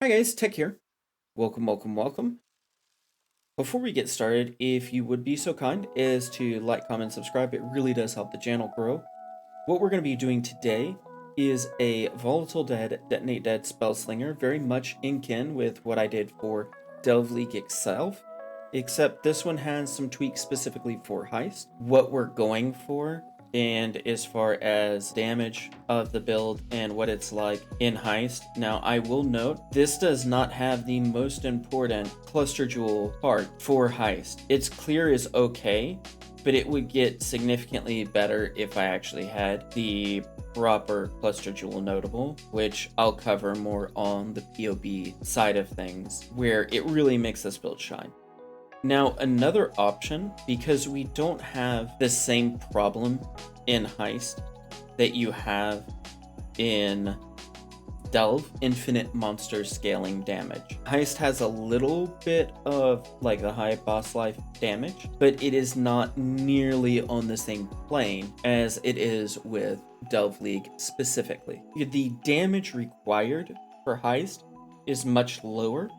Hi guys, Tech here. Welcome. Before we get started, if you would be so kind as to like, comment, subscribe, it really does help the channel grow. What we're going to be doing today is a Volatile Dead, Detonate Dead Spellslinger, very much in kin with what I did for Delve League itself, except this one has some tweaks specifically for Heist. What we're going for, and as far as damage of the build and what it's like in Heist. Now, I will note, this does not have the most important cluster jewel part for Heist. Its clear is okay, but it would get significantly better if I actually had the proper cluster jewel notable, which I'll cover more on the PoB side of things, where it really makes this build shine. Now, another option, because we don't have the same problem in Heist that you have in Delve, infinite monster scaling damage. Heist has a little bit of like the high boss life damage, but it is not nearly on the same plane as it is with Delve League specifically. The damage required for Heist is much lower,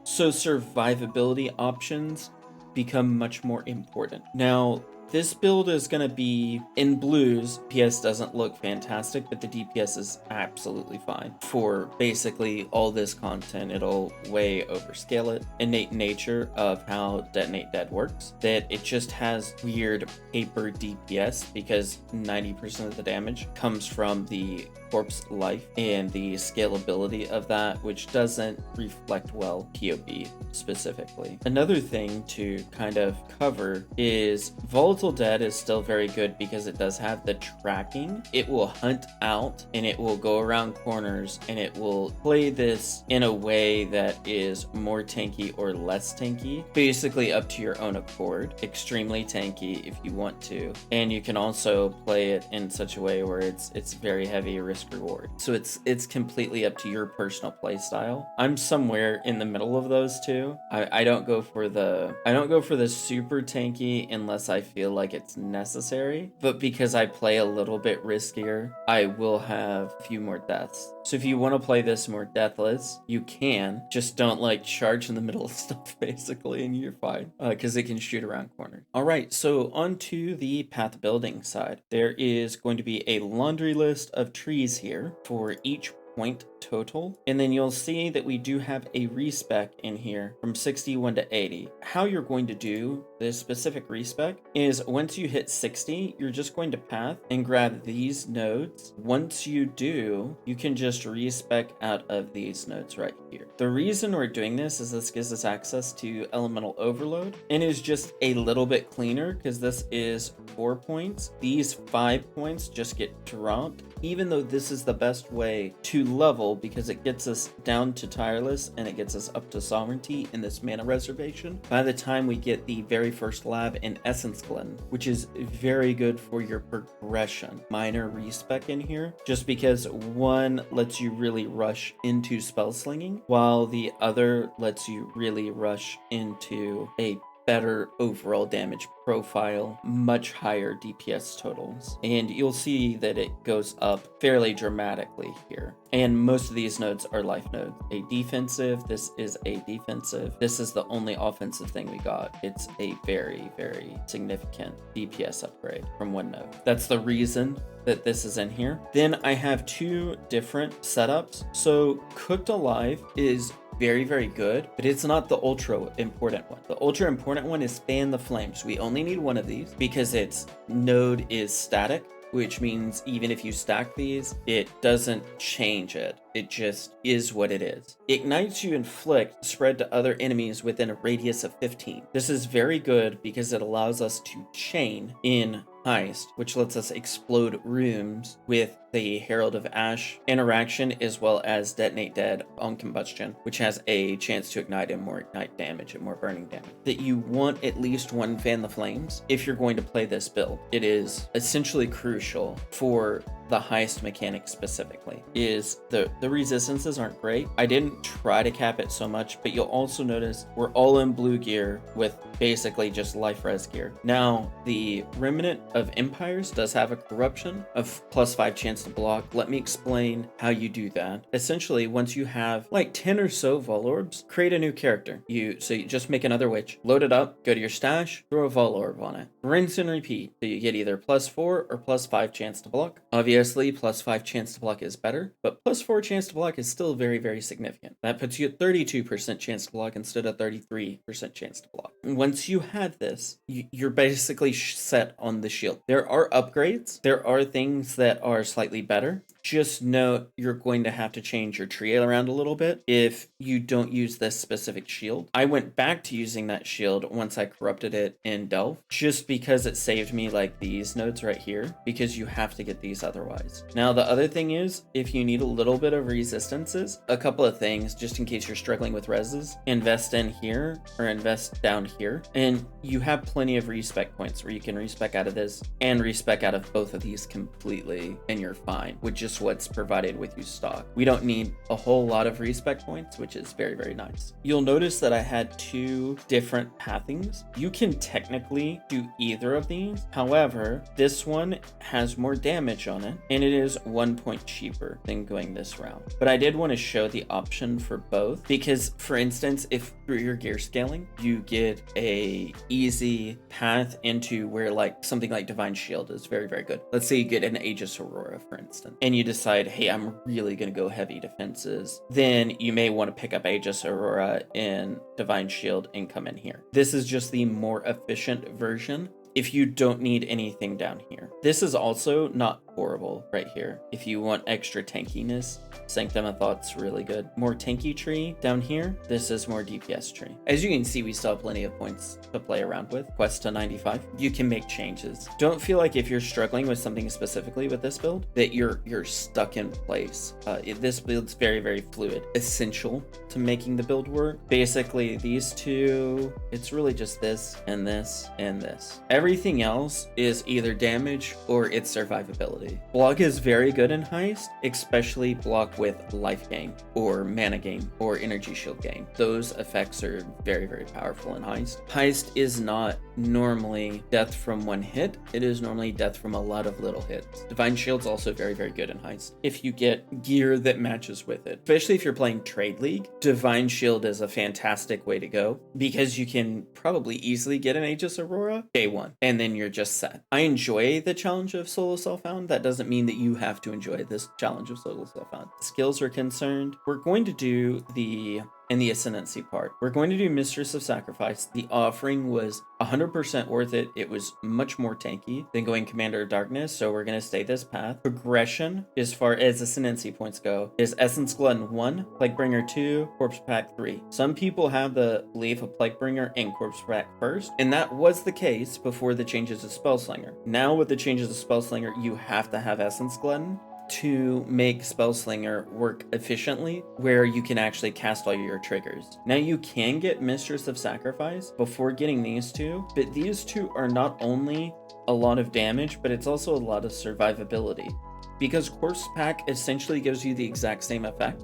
so survivability options become much more important. Now, this build is going to be in blues. PS doesn't look fantastic, but the DPS is absolutely fine for basically all this content. It'll way overscale it. Innate nature of how Detonate Dead works, that it just has weird paper DPS because 90% of the damage comes from the corpse life and the scalability of that, which doesn't reflect well PoB specifically. Another thing to kind of cover is Volatile Dead is still very good because it does have the tracking. It will hunt out and it will go around corners and it will play this in a way that is more tanky or less tanky, basically up to your own accord. Extremely tanky if you want to, and you can also play it in such a way where it's very heavy risk reward. So it's completely up to your personal play style. I'm somewhere in the middle of those two. I don't go for the super tanky unless I feel like it's necessary, but because I play a little bit riskier, I will have a few more deaths. So if you want to play this more deathless, you can. Just don't like charge in the middle of stuff basically, and you're fine because it can shoot around corners. All right, so on to the path building side. There is going to be a laundry list of trees here for each point total, and then you'll see that we do have a respec in here from 61 to 80. How you're going to do this specific respec is once you hit 60, you're just going to path and grab these nodes. Once you do, you can just respec out of these nodes right here. The reason we're doing this is this gives us access to elemental overload and is just a little bit cleaner because this is 4 points. These 5 points just get dropped, even though this is the best way to level because it gets us down to tireless and it gets us up to sovereignty in this mana reservation by the time we get the very first lab in Essence Glen, which is very good for your progression. Minor respec in here, just because one lets you really rush into spell slinging, while the other lets you really rush into a better overall damage profile, much higher DPS totals, and you'll see that it goes up fairly dramatically here. And most of these nodes are life nodes. A defensive, this is a defensive. This is the only offensive thing we got. It's a very, very significant DPS upgrade from one node. That's the reason that this is in here. Then I have two different setups. So Cooked Alive is very, very good, but it's not the ultra important one. The ultra important one is Fan the Flames. We only need one of these because its node is static, which means even if you stack these, it doesn't change it. It just is what it is. Ignites you inflict spread to other enemies within a radius of 15. This is very good because it allows us to chain in Heist, which lets us explode rooms with the Herald of Ash interaction, as well as Detonate Dead on combustion, which has a chance to ignite and more ignite damage and more burning damage. That you want at least one Fan the Flames if you're going to play this build. It is essentially crucial for the Heist mechanic specifically, is the resistances aren't great. I didn't try to cap it so much, but you'll also notice we're all in blue gear with basically just life res gear. Now, the Remnant of Empires does have a corruption of +5 chance to block. Let me explain how you do that. Essentially, once you have like 10 or so Vol Orbs, create a new character. You just make another witch, load it up, go to your stash, throw a Vol Orb on it. Rinse and repeat. So you get either +4 or +5 chance to block. Obviously, +5 chance to block is better, but +4 chance to block is still very, very significant. That puts you at 32% chance to block instead of 33% chance to block. Once you have this, you're basically set on the shield. There are upgrades. There are things that are slightly better. Just note you're going to have to change your tree around a little bit if you don't use this specific shield. I went back to using that shield once I corrupted it in Delve, just because it saved me like these nodes right here, because you have to get these otherwise. Now, the other thing is, if you need a little bit of resistances, a couple of things, just in case you're struggling with reses, invest in here or invest down here. And you have plenty of respec points where you can respec out of this and respec out of both of these completely, and you're fine with just what's provided with you stock. We don't need a whole lot of respec points, which is very, very nice. You'll notice that I had 2 different pathings. You can technically do either of these. However, this one has more damage on it, and it is 1 point cheaper than going this route. But I did want to show the option for both, because for instance, if through your gear scaling, you get a easy path into where like something like Divine Shield is very, very good. Let's say you get an Aegis Aurora, for instance, and you decide, hey, I'm really going to go heavy defenses. Then you may want to pick up Aegis Aurora in Divine Shield and come in here. This is just the more efficient version if you don't need anything down here. This is also not horrible right here. If you want extra tankiness, Sanctum of Thought's really good. More tanky tree down here. This is more DPS tree. As you can see, we still have plenty of points to play around with. Quest to 95. You can make changes. Don't feel like if you're struggling with something specifically with this build that you're stuck in place. This build's very, very fluid. Essential to making the build work. Basically, these 2, it's really just this and this and this. Everything else is either damage or its survivability. Block is very good in Heist, especially block with life gain or mana gain or energy shield gain. Those effects are very, very powerful in Heist. Heist is not normally death from 1 hit. It is normally death from a lot of little hits. Divine Shield's also very, very good in Heist if you get gear that matches with it. Especially if you're playing Trade League, Divine Shield is a fantastic way to go because you can probably easily get an Aegis Aurora day 1 and then you're just set. I enjoy the challenge of Solo Self-Found. That doesn't mean that you have to enjoy this challenge of Solo Self-Found. Skills are concerned, we're going to do the Ascendancy part. We're going to do Mistress of Sacrifice. The offering was 100% worth it. It was much more tanky than going Commander of Darkness, so we're going to stay this path. Progression, as far as Ascendancy points go, is Essence Glutton 1, Plaguebringer 2, Corpse Pack 3. Some people have the belief of Plaguebringer and Corpse Pack first, and that was the case before the changes of Spellslinger. Now with the changes of Spellslinger, you have to have Essence Glutton to make Spellslinger work efficiently, where you can actually cast all your triggers. Now you can get Mistress of Sacrifice before getting these 2, but these 2 are not only a lot of damage, but it's also a lot of survivability, because Corpse Pack essentially gives you the exact same effect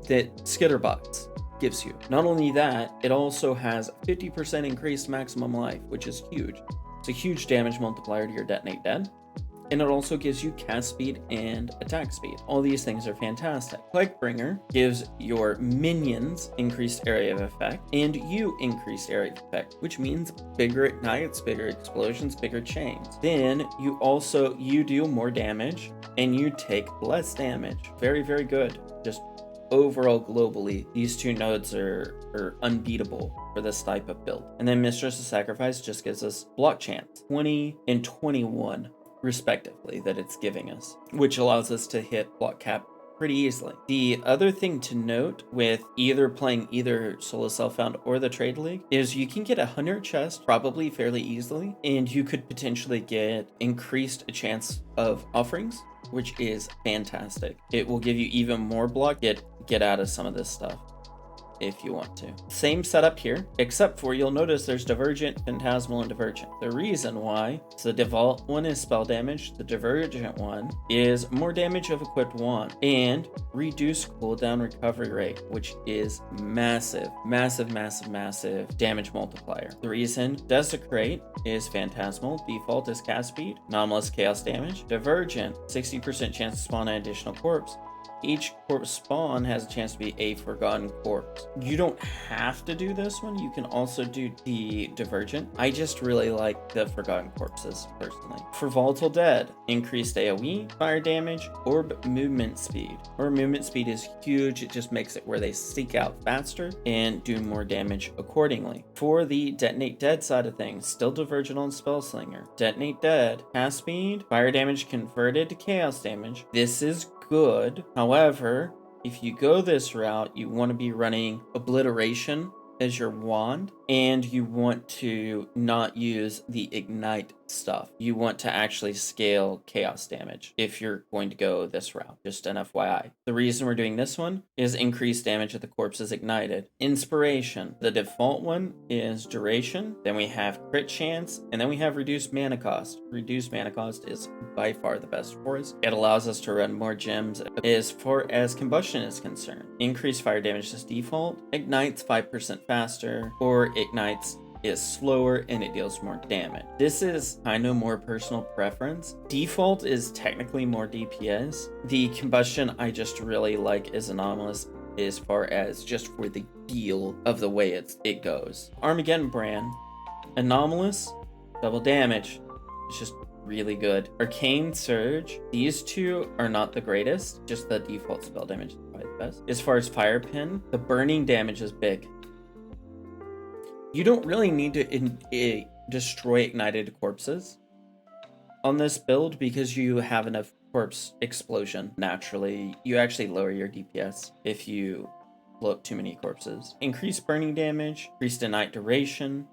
that Skitterbox gives you. Not only that, it also has 50% increased maximum life, which is huge. It's a huge damage multiplier to your Detonate Dead. And it also gives you cast speed and attack speed. All these things are fantastic. Plaguebringer gives your minions increased area of effect and you increased area of effect, which means bigger ignites, bigger explosions, bigger chains. Then you do more damage and you take less damage. Very, very good. Just overall globally, these 2 nodes are unbeatable for this type of build. And then Mistress of Sacrifice just gives us block chance, 20 and 21. Respectively, that it's giving us, which allows us to hit block cap pretty easily. The other thing to note with playing either Solo Self-Found or the Trade League is you can get a Hunter chest probably fairly easily, and you could potentially get increased chance of offerings, which is fantastic. It will give you even more block, get out of some of this stuff. if you want to. Same setup here, except for you'll notice there's Divergent, Phantasmal, and Divergent. The reason why is the default one is spell damage, the Divergent one is more damage of equipped wand, and reduce cooldown recovery rate, which is massive damage multiplier. The reason Desecrate is Phantasmal, default is cast speed, anomalous chaos damage, Divergent, 60% chance to spawn an additional corpse. Each corpse spawn has a chance to be a forgotten corpse. You don't have to do this one. You can also do the Divergent. I just really like the forgotten corpses personally. For Volatile Dead, increased AoE, fire damage, orb movement speed. Orb movement speed is huge. It just makes it where they seek out faster and do more damage accordingly. For the Detonate Dead side of things, still Divergent on Spellslinger. Detonate Dead, cast speed, fire damage converted to chaos damage. This is good. However, if you go this route, you want to be running Obliteration as your wand, and you want to not use the ignite stuff. You want to actually scale chaos damage if you're going to go this route, just an FYI. The reason we're doing this one is increased damage if the corpse is ignited. Inspiration, the default one is duration, then we have crit chance, and then we have reduced mana cost. Reduced mana cost is by far the best for us. It allows us to run more gems as far as combustion is concerned. Increased fire damage is default, ignites 5% faster, or ignites is slower and it deals more damage. This is kind of more personal preference. Default is technically more DPS. The combustion I just really like is anomalous as far as just for the feel of the way it goes. Armageddon brand, anomalous, double damage. It's just really good. Arcane Surge, these two are not the greatest, just the default spell damage is probably the best. As far as Fire Pin, the burning damage is big. You don't really need to destroy ignited corpses on this build because you have enough corpse explosion. Naturally, you actually lower your DPS if you blow up too many corpses. Increased burning damage, increased ignite duration,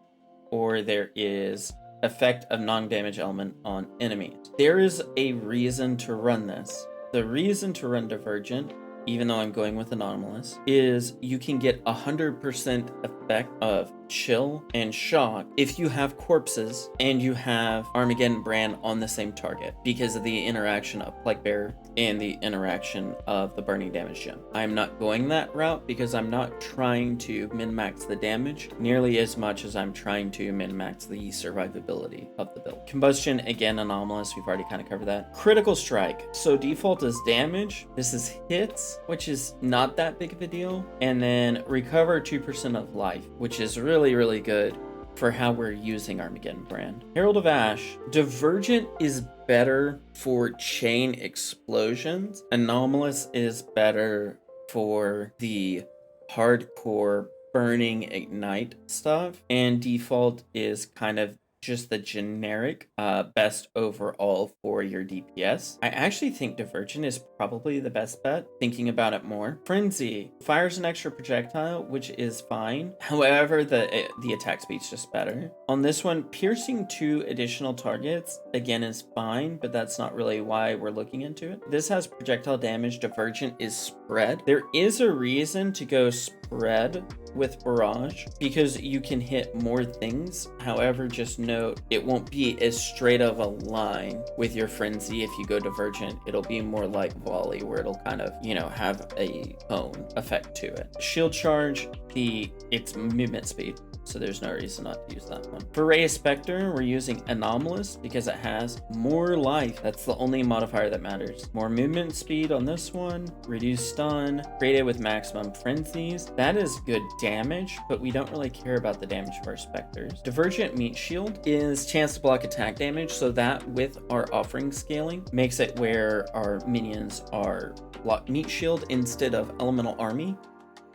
or there is effect of non-damage element on enemies. There is a reason to run this. The reason to run Divergent, even though I'm going with anomalous, is you can get 100% effect of chill and shock if you have corpses and you have Armageddon brand on the same target because of the interaction of Plague Bearer and the interaction of the burning damage gem. I'm not going that route because I'm not trying to min-max the damage nearly as much as I'm trying to min-max the survivability of the build. Combustion, again, anomalous. We've already kind of covered that. Critical strike. So default is damage. This is hits, which is not that big of a deal. And then recover 2% of life, which is really good for how we're using Armageddon brand. Herald of Ash. Divergent is better for chain explosions. Anomalous is better for the hardcore burning ignite stuff. And default is kind of just the generic best overall for your DPS. I actually think Divergent is probably the best bet, thinking about it more. Frenzy fires an extra projectile, which is fine. However, the attack speed's just better. On this one, piercing 2 additional targets, again, is fine, but that's not really why we're looking into it. This has projectile damage. Divergent is spread. There is a reason to go spread with Barrage because you can hit more things. However, just note it won't be as straight of a line with your Frenzy. If you go Divergent, it'll be more like Volley, where it'll kind of, you know, have a cone effect to it. Shield Charge, it's movement speed, so there's no reason not to use that one. For Ray of Spectre, we're using Anomalous because it has more life. That's the only modifier that matters. More movement speed on this one, reduced stun, created with maximum frenzies. That is good damage, but we don't really care about the damage of our Spectres. Divergent Meat Shield is chance to block attack damage, so that with our offering scaling makes it where our minions are block Meat Shield instead of Elemental Army.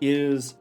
Is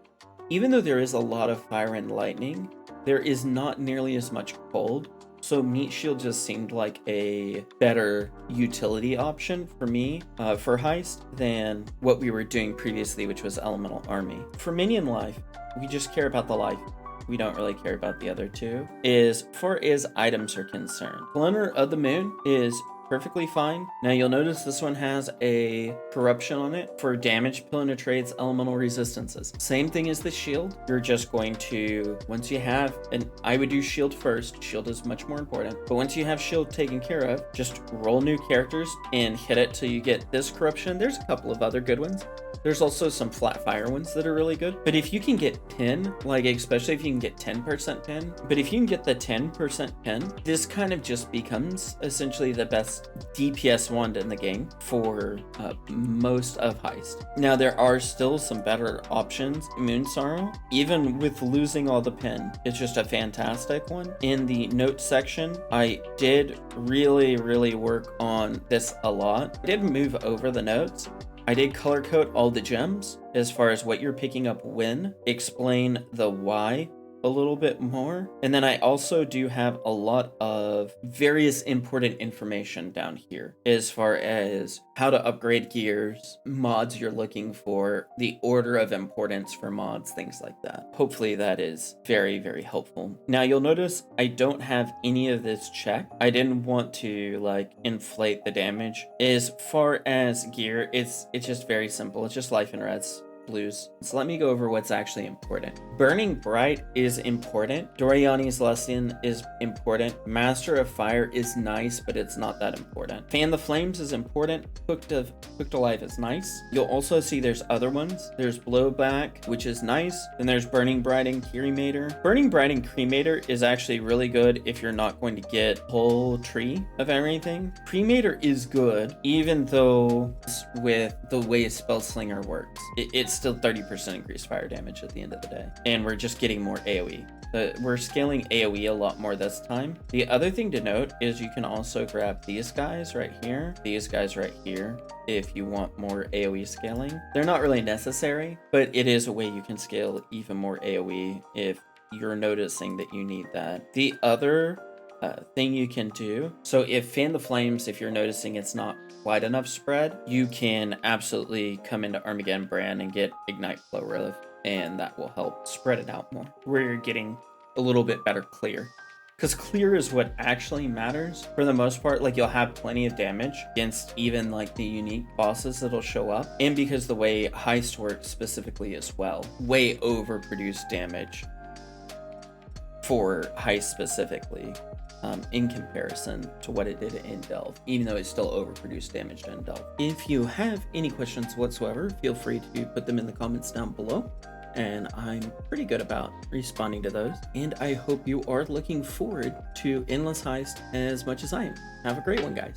even though there is a lot of fire and lightning, there is not nearly as much cold. So Meat Shield just seemed like a better utility option for me for Heist than what we were doing previously, which was Elemental Army. For minion life, we just care about the life. We don't really care about the other two. As far as items are concerned, Splinter of the Moon is perfectly fine. Now you'll notice this one has a corruption on it for damage penetrates elemental resistances. Same thing as the shield. You're just going to, once you have, and I would do shield first. Shield is much more important. But once you have shield taken care of, just roll new characters and hit it till you get this corruption. There's a couple of other good ones. There's also some flat fire ones that are really good. But if you can get pin, like especially if you can get 10% pin, but if you can get the 10% pin, this kind of just becomes essentially the best DPS wand in the game for most of Heist. Now there are still some better options. Moon Sorrow, even with losing all the pin, it's just a fantastic one. In the notes section, I did really work on this a lot. I did move over the notes. I did color code all the gems as far as what you're picking up when, explain the why a little bit more. And then I also do have a lot of various important information down here as far as how to upgrade gears, mods you're looking for, the order of importance for mods, things like that. Hopefully that is very helpful. Now you'll notice I don't have any of this checked. I didn't want to like inflate the damage. As far as gear, it's just very simple. It's just life and reds. Blues. So let me go over what's actually important. Burning Bright is important. Doriani's Lesson is important. Master of Fire is nice, but it's not that important. Fan the Flames is important. Hooked Alive is nice. You'll also see there's other ones. There's Blowback, which is nice. Then there's Burning Bright and Cremator. Burning Bright and Cremator is actually really good if you're not going to get a whole tree of everything. Cremator is good, even though with the way Spellslinger works. It's still 30% increased fire damage at the end of the day. And we're just getting more AoE. We're scaling AoE a lot more this time. The other thing to note is you can also grab these guys right here, these guys right here, if you want more AoE scaling. They're not really necessary, but it is a way you can scale even more AoE if you're noticing that you need that. The other thing you can do, so if Fan the Flames, if you're noticing it's not wide enough spread, you can absolutely come into Armageddon brand and get Ignite Flow Relief, and that will help spread it out more, where you're getting a little bit better clear. Because clear is what actually matters for the most part. Like you'll have plenty of damage against even like the unique bosses that'll show up, and because the way Heist works specifically as well, way overproduced damage for Heist specifically. In comparison to what it did in Delve, even though it still overproduced damage in Delve. If you have any questions whatsoever, feel free to put them in the comments down below, and I'm pretty good about responding to those. And I hope you are looking forward to Endless Heist as much as I am. Have a great one, guys.